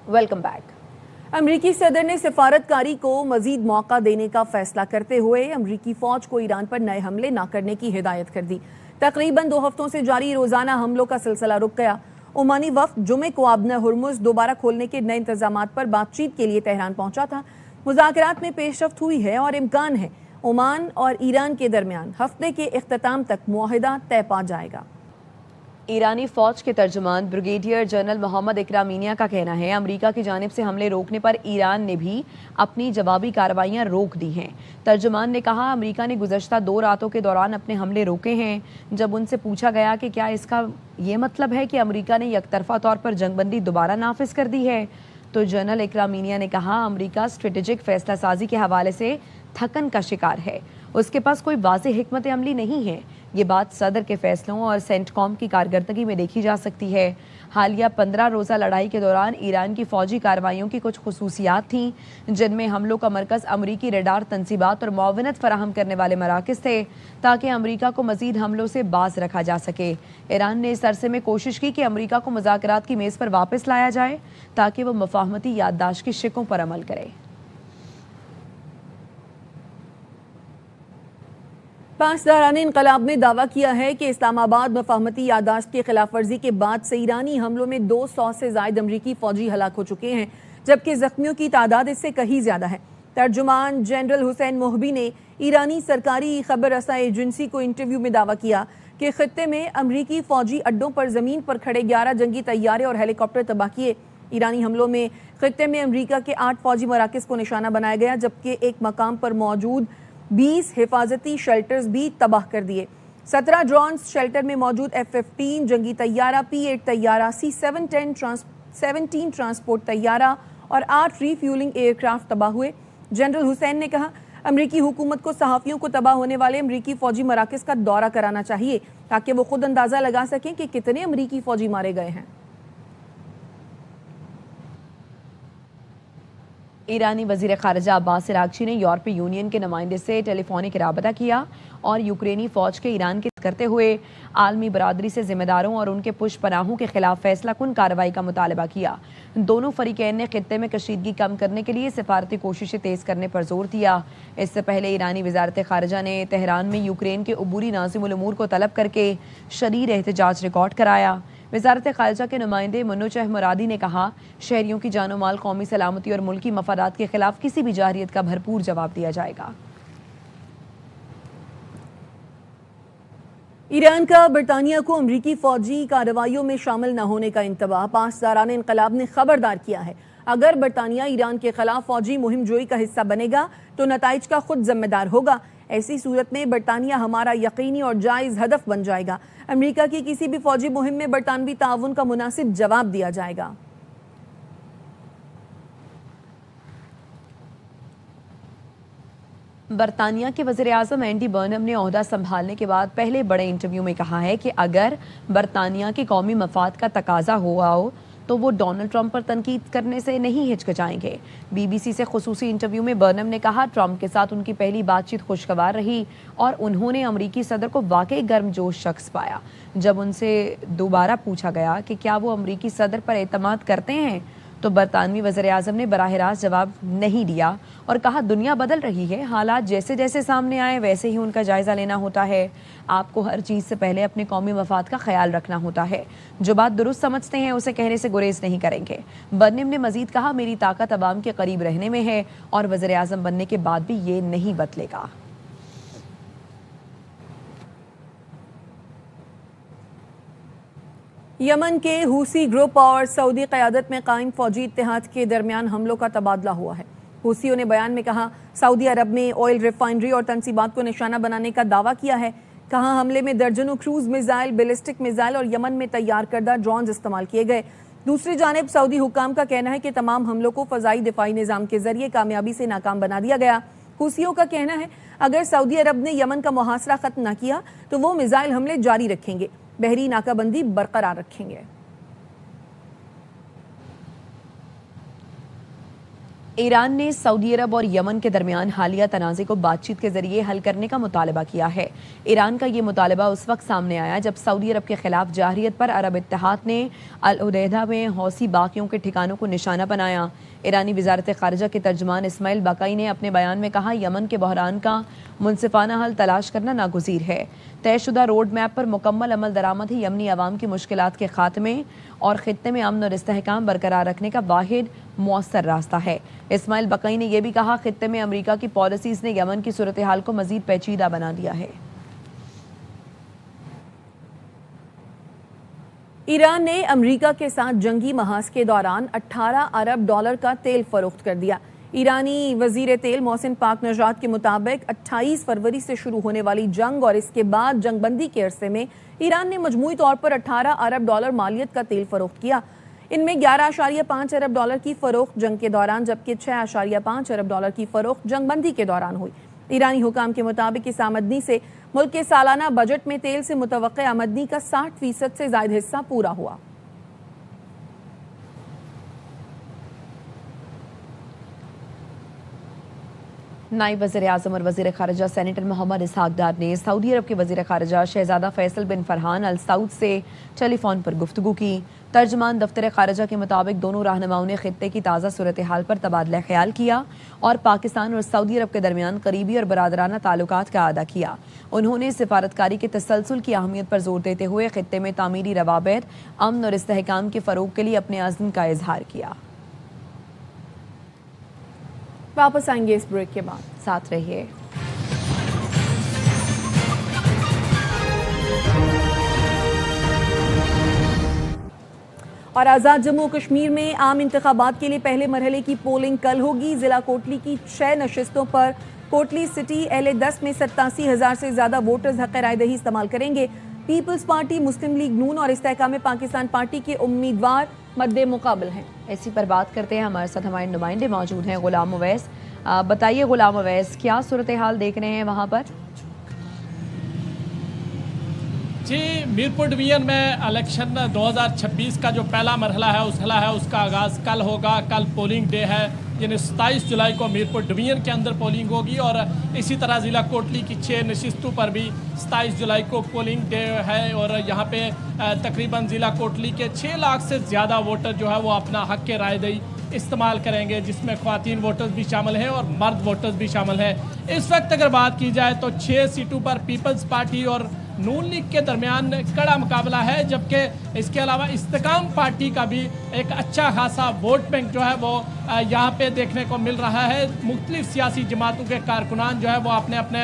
Welcome back. अमरीकी सदर ने सिफारतकारी को मजीद मौका देने का फैसला करते हुए अमरीकी फौज को ईरान पर नए हमले न करने की हिदायत कर दी। तकरीबन 2 हफ्तों से जारी रोजाना हमलों का सिलसिला रुक गया। ओमानी वफ्द जुमे को आबना हुर्मुज दोबारा खोलने के नए इंतजामात पर बातचीत के लिए तेहरान पहुंचा था। मुज़ाकरात में पेशरफ्त हुई है और इम्कान है ओमान और ईरान के दरमियान हफ्ते के इख्तिताम तक मुआहिदा तय पा जाएगा। ईरानी फौज के तर्जुमान ब्रिगेडियर जनरल मोहम्मद इकरामीनिया का कहना है अमेरिका की जानिब से हमले रोकने पर ईरान ने भी अपनी जवाबी कार्रवाइयां रोक दी हैं। तर्जुमान ने कहा अमेरिका ने गुज़श्ता 2 रातों के दौरान अपने हमले रोके हैं। जब उनसे पूछा गया कि क्या इसका ये मतलब है कि अमेरिका ने यकतरफा तौर पर जंगबंदी दोबारा नाफिज कर दी है, तो जनरल इकरामीनिया ने कहा अमेरिका स्ट्रेटेजिक फैसला साजी के हवाले से थकन का शिकार है, उसके पास कोई वाज़ेह हिकमत अमली नहीं है। ये बात सदर के फैसलों और सेंटकॉम की कारकर्दगी में देखी जा सकती है। हालिया 15 रोज़ा लड़ाई के दौरान ईरान की फौजी कार्रवाइयों की कुछ खुसूसियात थीं, जिनमें हमलों का मरकज़ अमरीकी रडार तनसीबात और मुआवनत फराहम करने वाले मराकज़ थे, ताकि अमरीका को मज़ीद हमलों से बाज रखा जा सके। ईरान ने इस अरसे में कोशिश की कि अमरीका को मुज़ाकरात की मेज़ पर वापस लाया जाए, ताकि वो मफाहमती याददाश्त की शिकों पर अमल करे। पासदारान इनकलाब ने दावा किया है कि इस्लामाबाद मफाहमती याददाश्त की खिलाफ वर्जी के बाद से ईरानी हमलों में 200 से ज़ायद अमरीकी फौजी हलाक हो चुके हैं, जबकि जख्मियों की तादाद इससे कहीं ज़्यादा है। तर्जुमान जनरल हुसैन मोहबी ने ईरानी सरकारी खबर रसा एजेंसी को इंटरव्यू में दावा किया कि खित्ते में अमरीकी फौजी अड्डों पर ज़मीन पर खड़े 11 जंगी तैयारे और हेलीकॉप्टर तबाह किए। ईरानी हमलों में खित्ते में अमरीका के 8 फौजी मराकज़ को निशाना बनाया गया, जबकि एक मकाम पर मौजूद 20 हिफाजती शेल्टर्स भी तबाह कर दिए। 17 ड्रोन्स शेल्टर में मौजूद F-15 जंगी तैयारा, P-8 तैयारा, C-17 ट्रांसपोर्ट तैयारा और 8 रीफ्यूलिंग एयरक्राफ्ट तबाह हुए। जनरल हुसैन ने कहा अमरीकी हुकूमत को सहाफ़ियों को तबाह होने वाले अमरीकी फौजी मराकज़ का दौरा कराना चाहिए, ताकि वो खुद अंदाज़ा लगा सकें कि कितने अमरीकी फौजी मारे गए हैं। ईरानी वज़ीर ख़ारिजा अब्बास अराग़ची ने यूरोपीय यूनियन के नुमाइंदे से टेलीफोनिक राबता किया और यूक्रेनी फ़ौज के ईरान के करते हुए आलमी बरादरी से ज़िम्मेदारों और उनके पुश पनाहों के खिलाफ फैसला कुन कार्रवाई का मुतालबा किया। दोनों फरीकैन ने खित्ते में कशीदगी कम करने के लिए सिफारती कोशिशें तेज़ करने पर जोर दिया। इससे पहले ईरानी वज़ारत ख़ारिजा ने तेहरान में यूक्रेन के अबूरी नाज़िमुल उमूर को तलब करके शदीद एहतजाज रिकॉर्ड कराया। वज़ारत ख़ारिजा के नुमाइंदे मुन्नुचह मुरादी ने कहा शहरियों की जानो माल, कौमी सलामती और मुल्की मफादात के खिलाफ किसी भी जारियत का भरपूर जवाब दिया जाएगा। ईरान का बरतानिया को अमरीकी फौजी कार्रवाइयों में शामिल न होने का इंतबाह। पासदारान इनकलाब ने खबरदार किया है अगर बरतानिया ईरान के खिलाफ फौजी मुहिम जोई का हिस्सा बनेगा तो नताइज का खुद जिम्मेदार होगा। ऐसी सूरत में बरतानिया हमारा यकीनी और जायज़ हदफ बन जाएगा। अमेरिका की किसी भी फौजी मुहिम में बरतानवी ताउन का मुनासिब जवाब दिया जाएगा। बरतानिया के वज़ीर-ए-आज़म एंडी बर्नम ने ओहदा संभालने के बाद पहले बड़े इंटरव्यू में कहा है कि अगर बरतानिया के कौमी मफाद का तकाजा हुआ हो तो वो डोनाल्ड ट्रंप पर तनकीद करने से नहीं हिचकिचाएंगे। BBC से खुसूसी इंटरव्यू में बर्नम ने कहा ट्रंप के साथ उनकी पहली बातचीत खुशगवार रही और उन्होंने अमरीकी सदर को वाकई गर्मजोश शख्स पाया। जब उनसे दोबारा पूछा गया कि क्या वो अमरीकी सदर पर एतमाद करते हैं तो बरतानवी वज़ीर-ए-आज़म ने बराह रास्त जवाब नहीं दिया और कहा दुनिया बदल रही है, हालात जैसे जैसे सामने आए वैसे ही उनका जायज़ा लेना होता है। आपको हर चीज़ से पहले अपने कौमी मफाद का ख्याल रखना होता है। जो बात दुरुस्त समझते हैं उसे कहने से गुरेज नहीं करेंगे। बर्नम ने मजीद कहा मेरी ताकत अवाम के करीब रहने में है और वज़ीर-ए-आज़म बनने के बाद भी ये नहीं बदलेगा। यमन के हूसी ग्रुप और सऊदी क़यादत में कायम फौजी इत्तेहाद के दरमियान हमलों का तबादला हुआ है। हूसियों ने बयान में कहा सऊदी अरब में ऑयल रिफाइनरी और तनसीबात को निशाना बनाने का दावा किया है। कहा हमले में दर्जनों क्रूज मिसाइल, बैलिस्टिक मिसाइल और यमन में तैयार करदा ड्रोन इस्तेमाल किए गए। दूसरी जानिब सऊदी हुकाम का कहना है कि तमाम हमलों को फ़ज़ाई दिफाई निज़ाम के जरिए कामयाबी से नाकाम बना दिया गया। हूसियों का कहना है अगर सऊदी अरब ने यमन का मुहासरा खत्म न किया तो वो मिसाइल हमले जारी रखेंगे, बहरी नाकाबंदी बरकरार रखेंगे। ایران نے سعودی عرب اور یمن کے درمیان حالیہ تنازع کو بات چیت کے ذریعے حل کرنے کا مطالبہ کیا ہے۔ ایران کا یہ مطالبہ اس وقت سامنے آیا جب سعودی عرب کے خلاف جارحیت پر عرب اتحاد نے الحدیدہ میں حوثی باغیوں کے ٹھکانوں کو نشانہ بنایا۔ ایرانی وزارت خارجہ کے ترجمان اسماعیل باقائی نے اپنے بیان میں کہا، یمن کے بحران کا منصفانہ حل تلاش کرنا ناگزیر ہے۔ طے شدہ روڈ میپ پر مکمل عمل درآمد ہی یمنی عوام کی مشکلات کے خاتمے اور خطے میں امن اور استحکام برقرار رکھنے کا واحد مؤثر راستہ ہے۔ اسماعیل باقائی نے یہ بھی کہا، خطے میں امریکہ کی پالیسیز نے یمن کی صورتحال کو مزید پیچیدہ بنا دیا ہے۔ ایران نے امریکہ کے ساتھ جنگی محاذ کے دوران 18 ارب ڈالر کا تیل فروخت کر دیا۔ ایرانی وزیر تیل محسن پاک نژاد کے مطابق 28 فروری سے شروع ہونے والی جنگ اور اس کے بعد جنگ بندی کے عرصے میں ایران نے مجموعی طور پر 18 ارب ڈالر مالیت کا تیل فروخت کیا۔ ان میں 11.5 ارب ڈالر کی فروخت جنگ کے دوران جبکہ 6.5 ارب ڈالر کی فروخت جنگ بندی کے دوران ہوئی۔ ایرانی حکام کے مطابق اس آمدنی سے ملک کے سالانہ بجٹ میں تیل سے متوقع آمدنی کا 60% سے زائد حصہ پورا ہوا۔ نائب وزیر اعظم اور وزیر خارجہ سینیٹر محمد اسحاق ڈار نے سعودی عرب کے وزیر خارجہ شہزادہ فیصل بن فرحان ال سعود سے ٹیلی فون پر گفتگو کی۔ ترجمان دفتر خارجہ کے مطابق دونوں رہنماؤں نے خطے کی تازہ صورتحال پر تبادلہ خیال کیا اور پاکستان اور سعودی عرب کے درمیان قریبی اور برادرانہ تعلقات کا اعادہ کیا۔ انہوں نے سفارتکاری کے تسلسل کی اہمیت پر زور دیتے ہوئے خطے میں تعمیری روابط، امن اور استحکام کے فروغ کے لیے اپنے عزم کا اظہار کیا۔ واپس آئیں گے اس بریک کے بعد، ساتھ رہیے۔ اور آزاد جموں کشمیر میں عام انتخابات کے لیے پہلے مرحلے کی پولنگ کل ہوگی۔ ضلع کوٹلی کی 6 نشستوں پر کوٹلی سٹی LA10 میں 87,000 سے زیادہ ووٹرز حق رائے دہی استعمال کریں گے۔ پیپلز پارٹی، مسلم لیگ نون اور استحکام پاکستان پارٹی کے امیدوار مد مقابل ہیں۔ اسی پر بات کرتے ہیں، ہمارے ساتھ ہمارے نمائندے موجود ہیں۔ غلام اویس، بتائیے غلام اویس، کیا صورتحال دیکھ رہے ہیں وہاں پر؟ جی، میرپور ڈویژن میں الیکشن 2026 کا جو پہلا مرحلہ ہے اس کا آغاز کل ہوگا۔ کل پولنگ ڈے ہے، یعنی 27 جولائی کو میرپور ڈویژن کے اندر پولنگ ہوگی اور اسی طرح ضلع کوٹلی کی 6 نشستوں پر بھی 27 جولائی کو پولنگ ڈے ہے اور یہاں پہ تقریباً ضلع کوٹلی کے 6 لاکھ سے زیادہ ووٹر جو ہے وہ اپنا حق رائے دہی استعمال کریں گے، جس میں خواتین ووٹرز بھی شامل ہیں اور مرد ووٹرز بھی شامل ہیں۔ اس وقت اگر بات کی جائے تو 6 سیٹوں پر پیپلز پارٹی اور نون لیگ کے درمیان کڑا مقابلہ ہے، جبکہ اس کے علاوہ استحکام پارٹی کا بھی ایک اچھا خاصا ووٹ بینک جو ہے وہ یہاں پہ دیکھنے کو مل رہا ہے۔ مختلف سیاسی جماعتوں کے کارکنان جو ہے وہ اپنے اپنے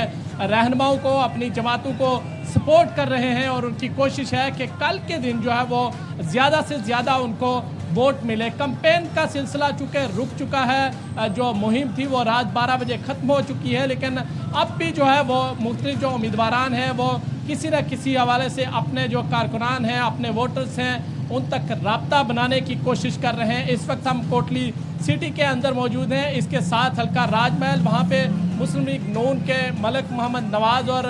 رہنماؤں کو، اپنی جماعتوں کو سپورٹ کر رہے ہیں اور ان کی کوشش ہے کہ کل کے دن جو ہے وہ زیادہ سے زیادہ ان کو ووٹ ملے۔ کمپین کا سلسلہ چونکہ رک چکا ہے، جو مہم تھی وہ رات 12 بجے ختم ہو چکی ہے، لیکن اب بھی جو ہے وہ مختلف جو امیدواران ہیں وہ کسی نہ کسی حوالے سے اپنے جو کارکنان ہیں، اپنے ووٹرز ہیں، ان تک رابطہ بنانے کی کوشش کر رہے ہیں۔ اس وقت ہم کوٹلی سٹی کے اندر موجود ہیں، اس کے ساتھ حلقہ راج محل، وہاں پہ مسلم لیگ نون کے ملک محمد نواز اور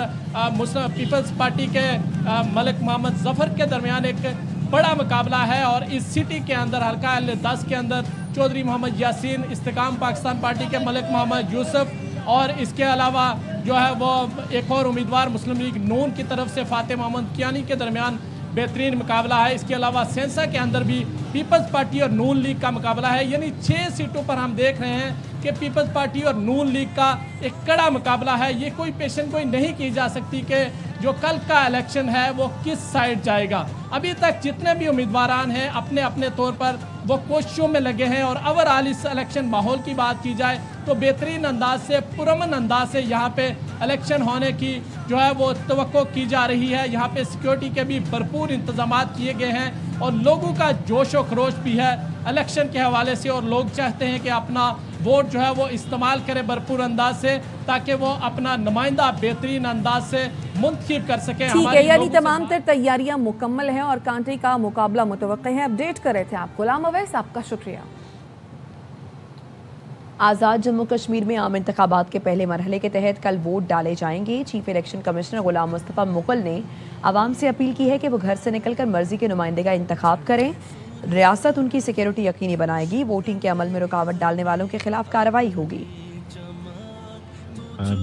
مسلم پیپلز پارٹی کے ملک محمد ظفر کے درمیان ایک بڑا مقابلہ ہے اور اس سٹی کے اندر حلقہ LA10 کے اندر چودھری محمد یاسین، استحکام پاکستان پارٹی کے ملک محمد یوسف اور اس کے علاوہ جو ہے وہ ایک اور امیدوار مسلم لیگ نون کی طرف سے فاتح محمد کیانی کے درمیان بہترین مقابلہ ہے۔ اس کے علاوہ سینسا کے اندر بھی پیپلز پارٹی اور نون لیگ کا مقابلہ ہے، یعنی 6 سیٹوں پر ہم دیکھ رہے ہیں کہ پیپلز پارٹی اور نون لیگ کا ایک کڑا مقابلہ ہے۔ یہ کوئی پیشن گوئی نہیں کی جا سکتی کہ جو کل کا الیکشن ہے وہ کس سائڈ جائے گا۔ ابھی تک جتنے بھی امیدواران ہیں اپنے اپنے طور پر وہ کوششوں میں لگے ہیں اور اوورآل اس الیکشن ماحول کی بات کی جائے تو بہترین انداز سے، پرامن انداز سے یہاں پہ الیکشن ہونے کی جو ہے وہ توقع کی جا رہی ہے۔ یہاں پہ سیکیورٹی کے بھی بھرپور انتظامات کیے گئے ہیں اور لوگوں کا جوش و خروش بھی ہے الیکشن کے حوالے سے اور لوگ چاہتے ہیں کہ اپنا ووٹ جو ہے وہ استعمال کرے بھرپور انداز سے تاکہ وہ اپنا نمائندہ بہترین انداز سے منتخب کر سکیں۔ ٹھیک ہے، یعنی تمام تر تیاریاں مکمل ہیں اور کانٹے کا مقابلہ متوقع ہے۔ اپڈیٹ کر رہے تھے آپ غلام اویس، آپ کا شکریہ۔ آزاد جموں کشمیر میں عام انتخابات کے پہلے مرحلے کے تحت کل ووٹ ڈالے جائیں گے۔ Chief election commissioner Ghulam Mustafa Mughal نے عوام سے اپیل کی ہے کہ وہ گھر سے نکل کر مرضی کے نمائندے کا انتخاب کریں۔ रियासत उनकी सिक्योरिटी यकीनी बनाएगी। वोटिंग के अमल में रुकावट डालने वालों के खिलाफ कार्रवाई होगी।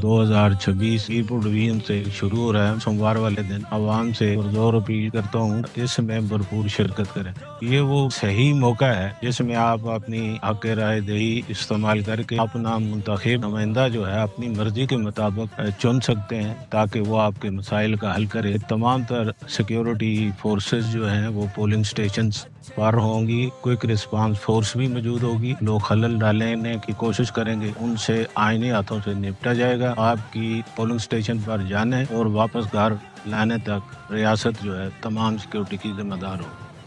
2026 मीरपुर डिवीजन से शुरू हो रहा है। सोमवार वाले दिन आवाम से जोर अपील करता हूँ इसमें भरपूर शिरकत करें। ये वो सही मौका है जिसमें आप अपनी हक राय दही इस्तेमाल करके अपना मुंतखब नुमाइंदा जो है अपनी मर्जी के मुताबिक चुन सकते हैं ताकि वो आपके मसाइल का हल करे। तमाम तर सिक्योरिटी फोर्सेस जो हैं वो पोलिंग स्टेशन पर होंगी। क्विक रिस्पांस फोर्स भी मौजूद होगी। लोग खलल डालने की कोशिश करेंगे, उनसे आईनी हाथों से निपटा जाएगा। आपकी पोलिंग स्टेशन पर जाने और वापस घर लाने तक रियासत जो है तमाम सिक्योरिटी की जिम्मेदार हो।